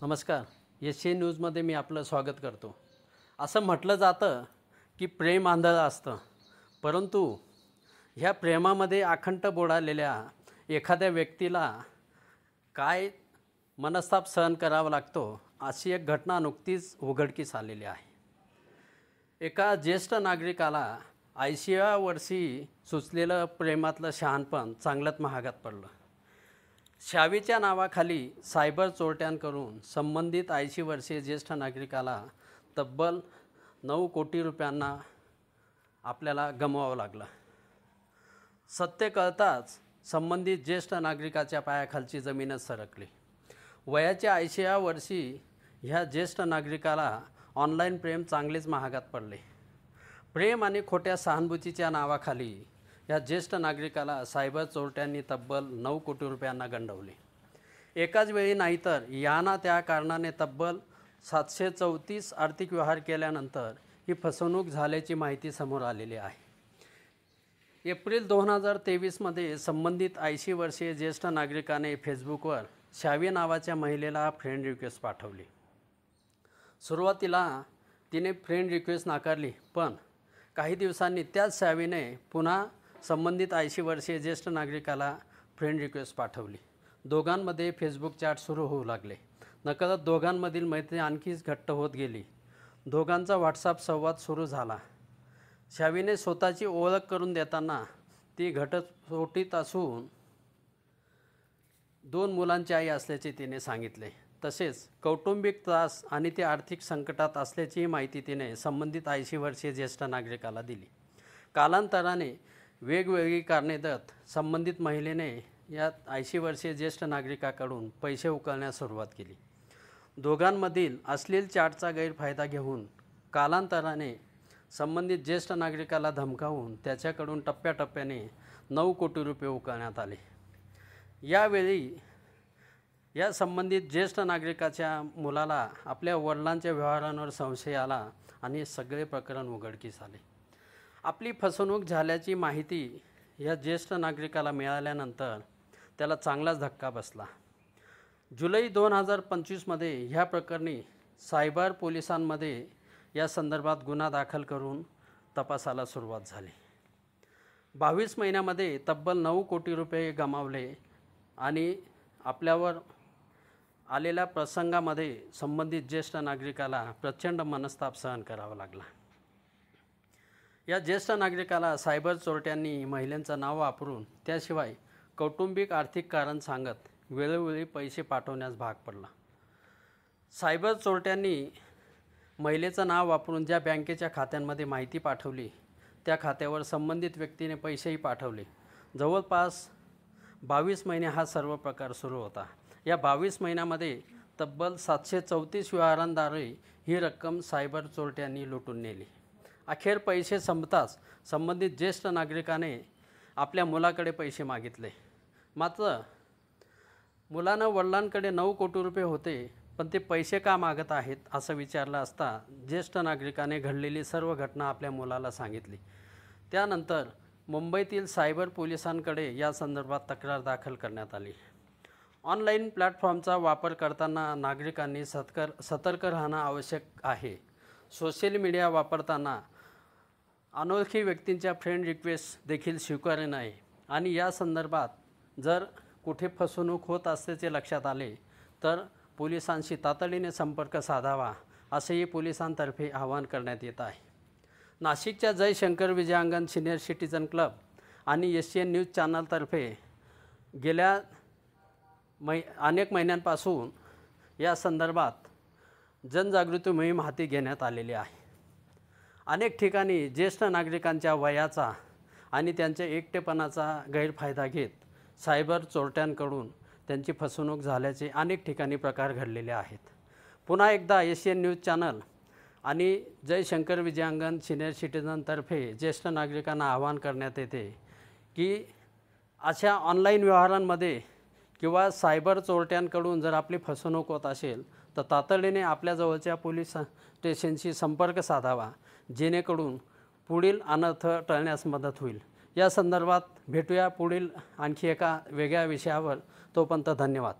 नमस्कार. एशियन न्यूजमध्ये मी आपलं स्वागत करतो. असं म्हटलं जातं की प्रेम आंधळं असतं, परंतु ह्या प्रेमामध्ये अखंड बुडालेल्या एखाद्या व्यक्तीला काय मनस्ताप सहन करावा लागतो अशी एक घटना नुकतीच उघडकीस आलेली आहे. एका ज्येष्ठ नागरिकाला 80व्या वर्षी सुचलेलं प्रेमातलं शहाणपण चांगलंच महागात पडलं. शावीच्या नावाखाली सायबर चोरट्यांकडून संबंधित 80 वर्षीय ज्येष्ठ नागरिकाला तब्बल 9 कोटी रुपयांना आपल्याला गमवावं लागलं. सत्य कळताच संबंधित ज्येष्ठ नागरिकाच्या पायाखालची जमीनच सरकली. वयाच्या 80व्या वर्षी ह्या ज्येष्ठ नागरिकाला ऑनलाईन प्रेम चांगलेच महागात पडले. प्रेम आणि खोट्या सहानुभूतीच्या नावाखाली या ज्येष्ठ नागरिकाला सायबर चोरट्यांनी तब्बल 9 कोटी रुपयांना गंडवले. एकाच वेळी नाही तर याना त्या कारणाने तब्बल 734 आर्थिक व्यवहार केल्यानंतर ही फसवणूक झाल्याची माहिती समोर आलेली आहे. एप्रिल 2023मध्ये संबंधित 80 वर्षीय ज्येष्ठ नागरिकाने फेसबुकवर शावी नावाच्या महिलेला फ्रेंड रिक्वेस्ट पाठवली. सुरुवातीला तिने फ्रेंड रिक्वेस्ट नाकारली, पण काही दिवसांनी त्याच शावीने पुन्हा संबंधित 80 वर्षीय ज्येष्ठ नागरिकाला फ्रेंड रिक्वेस्ट पाठवली. दोघांमध्ये फेसबुक चॅट सुरू होऊ लागले. नकळत दोघांमधील मैत्री आणखीच घट्ट होत गेली. दोघांचा व्हॉट्सअप संवाद सुरू झाला. शावीने स्वतःची ओळख करून देताना ती घटस्फोटीत असून 2 मुलांची आई असल्याचे तिने सांगितले. तसेच कौटुंबिक त्रास आणि ती आर्थिक संकटात असल्याचीही माहिती तिने संबंधित 80 वर्षीय ज्येष्ठ नागरिकाला दिली. कालांतराने वेगवेगळी कारणे देत संबंधित महिलेने या 80 वर्षीय ज्येष्ठ नागरिकाकडून पैसे उकळण्यास सुरुवात केली. दोघांमधील अश्लील चॅटचा गैरफायदा घेऊन कालांतराने संबंधित ज्येष्ठ नागरिकाला धमकावून त्याच्याकडून टप्प्याटप्प्याने 9 कोटी रुपये उकळण्यात आले. यावेळी या संबंधित ज्येष्ठ नागरिकाच्या मुलाला आपल्या वडिलांच्या व्यवहारांवर संशय आला आणि सगळे प्रकरण उघडकीस आले. आपली फसवणूक झाल्याची माहिती या ज्येष्ठ नागरिकाला मिळाल्यानंतर त्याला चांगलाच धक्का बसला. जुलै 2025मध्ये ह्या प्रकरणी सायबर पोलिसांमध्ये या संदर्भात गुन्हा दाखल करून तपासाला सुरुवात झाली. 22 महिन्यामध्ये तब्बल 9 कोटी रुपये गमावले आणि आपल्यावर आलेल्या प्रसंगामध्ये संबंधित ज्येष्ठ नागरिकाला प्रचंड मनस्ताप सहन करावा लागला. या ज्येष्ठ नागरिकाला सायबर चोरट्यांनी महिलांचं नाव वापरून त्याशिवाय कौटुंबिक आर्थिक कारण सांगत वेळोवेळी पैसे पाठवण्यास भाग पडला. सायबर चोरट्यांनी महिलेचं नाव वापरून ज्या बँकेच्या खात्यांमध्ये माहिती पाठवली त्या खात्यावर संबंधित व्यक्तीने पैसेही पाठवले. जवळपास 22 महिने हा सर्व प्रकार सुरू होता. या 22 महिन्यामध्ये तब्बल 734 व्यवहारांद्वारे ही रक्कम सायबर चोरट्यांनी लुटून नेली. अखेर पैसे संपताच संबंधित ज्येष्ठ नागरिकाने आपल्या मुलाकडे पैसे मागितले. मात्र मुलानं वडिलांकडे 9 कोटी रुपये होते, पण ते पैसे का मागत आहेत असं विचारलं असता ज्येष्ठ नागरिकाने घडलेली सर्व घटना आपल्या मुलाला सांगितली. त्यानंतर मुंबईतील सायबर पोलिसांकडे या संदर्भात तक्रार दाखल करण्यात आली. ऑनलाईन प्लॅटफॉर्मचा वापर करताना नागरिकांनी सतर्क राहणं आवश्यक आहे. सोशल मीडिया वापरताना अनोळखी व्यक्तींच्या फ्रेंड रिक्वेस्ट देखील स्वीकारू नये आणि या संदर्भात जर कुठे फसवणूक होत असल्याचे लक्षात आले तर पोलिसांशी तातडीने संपर्क साधावा असेही पोलिसांतर्फे आवाहन करण्यात येत आहे. नाशिकच्या Jaishankar Vijayangan senior citizen club आणि एशियन न्यूज चॅनलतर्फे गेल्या अनेक महिन्यांपासून या संदर्भात जनजागृती मोहीम हाती घेण्यात आलेली आहे. अनेक ठिकाणी ज्येष्ठ नागरिकांच्या वयाचा आणि त्यांच्या एकटेपणाचा गैरफायदा घेत सायबर चोरट्यांकडून त्यांची फसवणूक झाल्याचे अनेक ठिकाणी प्रकार घडलेले आहेत. पुन्हा एकदा एशियन न्यूज चॅनल आणि जयशंकर विजयांगण सिनियर सिटीजनतर्फे ज्येष्ठ नागरिकांना आवाहन करण्यात येते की अशा ऑनलाईन व्यवहारांमध्ये किंवा सायबर चोरट्यांकडून जर आपली फसवणूक होत असेल तर तातडीने आपल्या जवळच्या पोलीस स्टेशनशी संपर्क साधावा, जेणेकरून पुढील अनर्थ टळण्यास मदत होईल. या संदर्भात भेटूया पुढील आणखी एका वेगळ्या विषयावर. तोपर्यंत धन्यवाद.